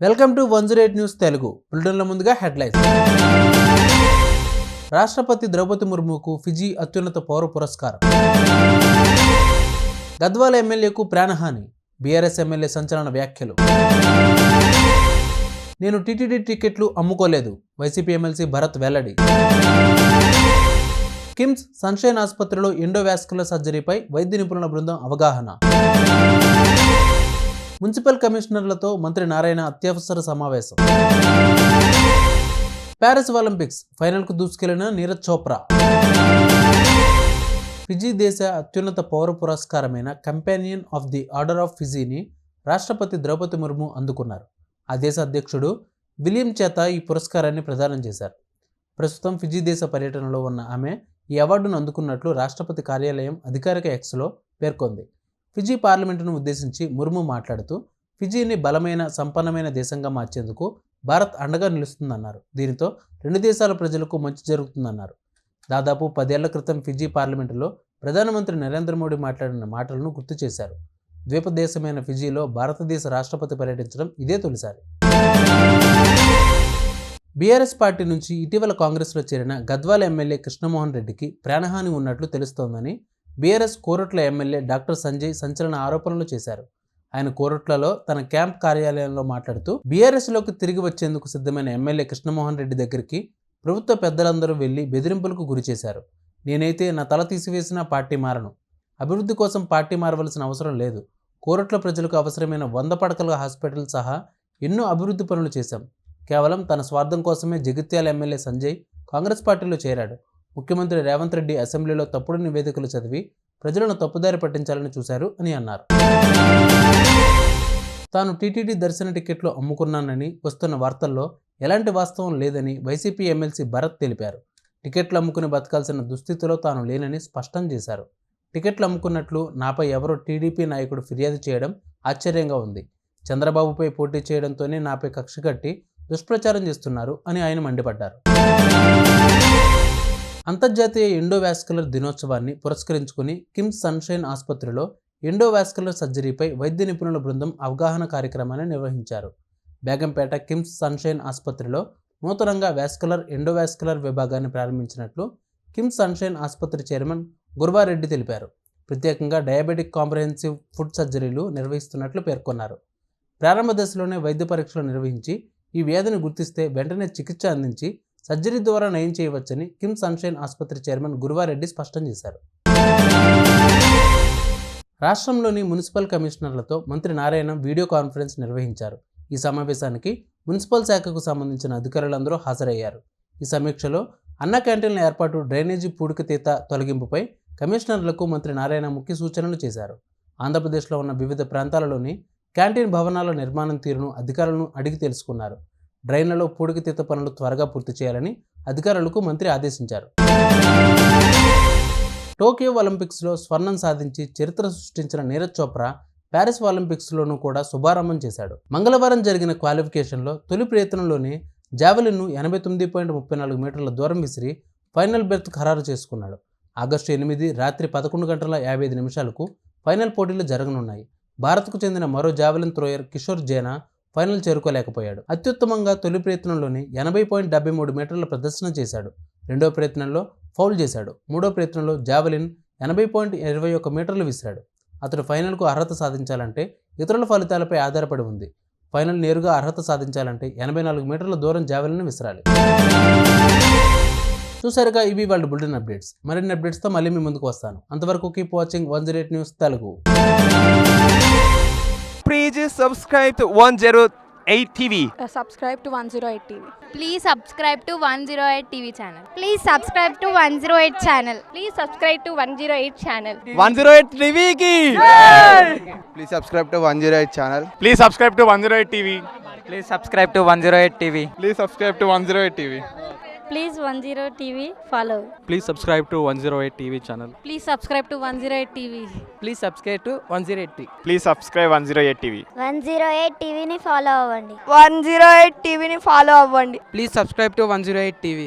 Welcome to 108 news Telugu. బులెటిన్ల ముందుగా headlines. రాష్ట్రపతి ద్రౌపది ముర్ముకు ఫిజీ అత్యున్నత పౌర పురస్కారం. గద్వాల ఎమ్మెల్యేకు ప్రాణహాని, బీఆర్ఎస్ ఎమ్మెల్యే సంచలన వ్యాఖ్యలు. నేను టీటీడీ టికెట్లు అమ్ముకోలేదు, వైసీపీ ఎమ్మెల్సీ భరత్ వెల్లడి. కిమ్స్ సన్షైన్ ఆసుపత్రిలో ఎండోవాస్కులర్ సర్జరీపై వైద్య నిపుణుల బృందం అవగాహన. మున్సిపల్ కమిషనర్లతో మంత్రి నారాయణ అత్యవసర సమావేశం. ప్యారిస్ ఒలింపిక్స్ ఫైనల్కు దూసుకెళ్లిన నీరజ్ చోప్రా. ఫిజీ దేశ అత్యున్నత పౌర పురస్కారమైన Companion of the Order of ఫిజీని రాష్ట్రపతి ద్రౌపది ముర్ము అందుకున్నారు. ఆ దేశ అధ్యక్షుడు విలియం చేత ఈ పురస్కారాన్ని ప్రదానం చేశారు. ప్రస్తుతం ఫిజీ దేశ పర్యటనలో ఉన్న ఆమె ఈ అవార్డును అందుకున్నట్లు రాష్ట్రపతి కార్యాలయం అధికారిక ఎక్స్లో పేర్కొంది. ఫిజీ పార్లమెంటును ఉద్దేశించి ముర్ము మాట్లాడుతూ ఫిజీని బలమైన సంపన్నమైన దేశంగా మార్చేందుకు భారత్ అండగా నిలుస్తుందన్నారు. దీనితో రెండు దేశాల ప్రజలకు మంచి జరుగుతుందన్నారు. దాదాపు 10 ఏళ్ల క్రితం ఫిజీ పార్లమెంటులో ప్రధానమంత్రి నరేంద్ర మోడీ మాట్లాడిన మాటలను గుర్తు చేశారు. ద్వీప దేశమైన ఫిజీలో భారతదేశ రాష్ట్రపతి పర్యటించడం ఇదే తొలిసారి. బీఆర్ఎస్ పార్టీ నుంచి ఇటీవల కాంగ్రెస్లో చేరిన గద్వాల ఎమ్మెల్యే కృష్ణమోహన్ రెడ్డికి ప్రాణహాని ఉన్నట్లు తెలుస్తోందని BRS Korutla MLA doctor Sanjay సంచలన ఆరోపణలు చేశారు. ఆయన కోరుట్లలో తన క్యాంప్ కార్యాలయంలో మాట్లాడుతూ బీఆర్ఎస్లోకి తిరిగి వచ్చేందుకు సిద్ధమైన ఎమ్మెల్యే కృష్ణమోహన్ రెడ్డి దగ్గరికి ప్రభుత్వ పెద్దలందరూ వెళ్లి బెదిరింపులకు గురి చేశారు. నేనైతే నా తల తీసివేసినా పార్టీ మారను, అభివృద్ధి కోసం పార్టీ మారవలసిన అవసరం లేదు, కోరుట్ల ప్రజలకు అవసరమైన 100 పడకల హాస్పిటల్ సహా ఎన్నో అభివృద్ధి పనులు చేశాం. కేవలం తన స్వార్థం కోసమే జగిత్యాల ఎమ్మెల్యే సంజయ్ కాంగ్రెస్ పార్టీలో చేరాడు. ముఖ్యమంత్రి రేవంత్ రెడ్డి అసెంబ్లీలో తప్పుడు నివేదికలు చదివి ప్రజలను తప్పుదారి పట్టించాలని చూశారు అని అన్నారు. తాను టీటీడీ దర్శన టికెట్లు అమ్ముకున్నానని వస్తున్న వార్తల్లో ఎలాంటి వాస్తవం లేదని వైసీపీ ఎమ్మెల్సీ భరత్ తెలిపారు. టికెట్లు అమ్ముకుని బతకాల్సిన దుస్థితిలో తాను లేనని స్పష్టం చేశారు. టికెట్లు అమ్ముకున్నట్లు నాపై ఎవరో టీడీపీ నాయకుడు ఫిర్యాదు చేయడం ఆశ్చర్యంగా ఉంది. చంద్రబాబుపై పోటీ చేయడంతోనే నాపై కక్ష కట్టి దుష్ప్రచారం చేస్తున్నారు అని ఆయన మండిపడ్డారు. అంతర్జాతీయ ఎండోవాస్కులర్ దినోత్సవాన్ని పురస్కరించుకుని కిమ్స్ సన్షైన్ ఆసుపత్రిలో ఎండోవాస్కులర్ సర్జరీపై వైద్య నిపుణుల బృందం అవగాహన కార్యక్రమాన్ని నిర్వహించారు. బేగంపేట కిమ్స్ సన్షైన్ ఆసుపత్రిలో నూతనంగా ఎండోవాస్కులర్ విభాగాన్ని ప్రారంభించినట్లు కిమ్స్ సన్షైన్ ఆసుపత్రి చైర్మన్ గుర్వారెడ్డి తెలిపారు. ప్రత్యేకంగా డయాబెటిక్ కాంప్రహెన్సివ్ ఫుడ్ సర్జరీలు నిర్వహిస్తున్నట్లు పేర్కొన్నారు. ప్రారంభ దశలోనే వైద్య పరీక్షలు నిర్వహించి ఈ వ్యాధిని గుర్తిస్తే వెంటనే చికిత్స అందించి సర్జరీ ద్వారా నయం చేయవచ్చని కిమ్స్ సన్షైన్ ఆసుపత్రి చైర్మన్ గుర్వారెడ్డి స్పష్టం చేశారు. రాష్ట్రంలోని మున్సిపల్ కమిషనర్లతో మంత్రి నారాయణ వీడియో కాన్ఫరెన్స్ నిర్వహించారు. ఈ సమావేశానికి మున్సిపల్ శాఖకు సంబంధించిన అధికారులందరూ హాజరయ్యారు. ఈ సమీక్షలో అన్న క్యాంటీన్ల ఏర్పాటు, డ్రైనేజీ పూడికతీత తొలగింపుపై కమిషనర్లకు మంత్రి నారాయణ ముఖ్య సూచనలు చేశారు. ఆంధ్రప్రదేశ్లో ఉన్న వివిధ ప్రాంతాలలోని క్యాంటీన్ భవనాల నిర్మాణం తీరును అధికారులను అడిగి తెలుసుకున్నారు. డ్రైన్లలో పూడికతీత పనులు త్వరగా పూర్తి చేయాలని అధికారులకు మంత్రి ఆదేశించారు. టోక్యో ఒలింపిక్స్లో స్వర్ణం సాధించి చరిత్ర సృష్టించిన నీరజ్ చోప్రా ప్యారిస్ ఒలింపిక్స్లోనూ కూడా శుభారంభం చేశాడు. మంగళవారం జరిగిన క్వాలిఫికేషన్లో తొలి ప్రయత్నంలోనే జావెలిన్ను 89.34 మీటర్ల దూరం విసిరి ఫైనల్ బెర్త్ ఖరారు చేసుకున్నాడు. ఆగస్టు 8 రాత్రి 11:55 ఫైనల్ పోటీలు జరగనున్నాయి. భారత్కు చెందిన మరో జావెలిన్ త్రోయర్ కిషోర్ జైనా ఫైనల్ చేరుకోలేకపోయాడు. అత్యుత్తమంగా తొలి ప్రయత్నంలోనే 80.73 మీటర్ల ప్రదర్శన చేశాడు. రెండో ప్రయత్నంలో ఫౌల్ చేశాడు. మూడో ప్రయత్నంలో జావెలిన్ 80.21 మీటర్లు విసిరాడు. అతడు ఫైనల్కు అర్హత సాధించాలంటే ఇతరుల ఫలితాలపై ఆధారపడి ఉంది. ఫైనల్ నేరుగా అర్హత సాధించాలంటే 84 మీటర్ల దూరం జావెలిన్ విసిరాలి. చూసారుగా, ఇవి వాళ్ళ బులెటిన్ అప్డేట్స్. మరిన్ని అప్డేట్స్తో మళ్ళీ మీ ముందుకు వస్తాను. అంతవరకు keep watching 108 news Telugu. Please subscribe to 108 TV. Subscribe to 108 TV. Please subscribe to 108 TV channel. Please subscribe to 108 channel. Please subscribe to 108 channel. 108 TV ki. Please subscribe to 108 channel. Please subscribe to 108 TV. Please subscribe to 108 TV. Please subscribe to 108 TV. Please 108 TV follow. Please subscribe to 108 TV channel. Please subscribe to 108 TV. Please subscribe to 108 TV. Please subscribe 108 TV. 108 TV ni follow అవ్వండి. 108 TV ni follow అవ్వండి. Please subscribe to 108 TV.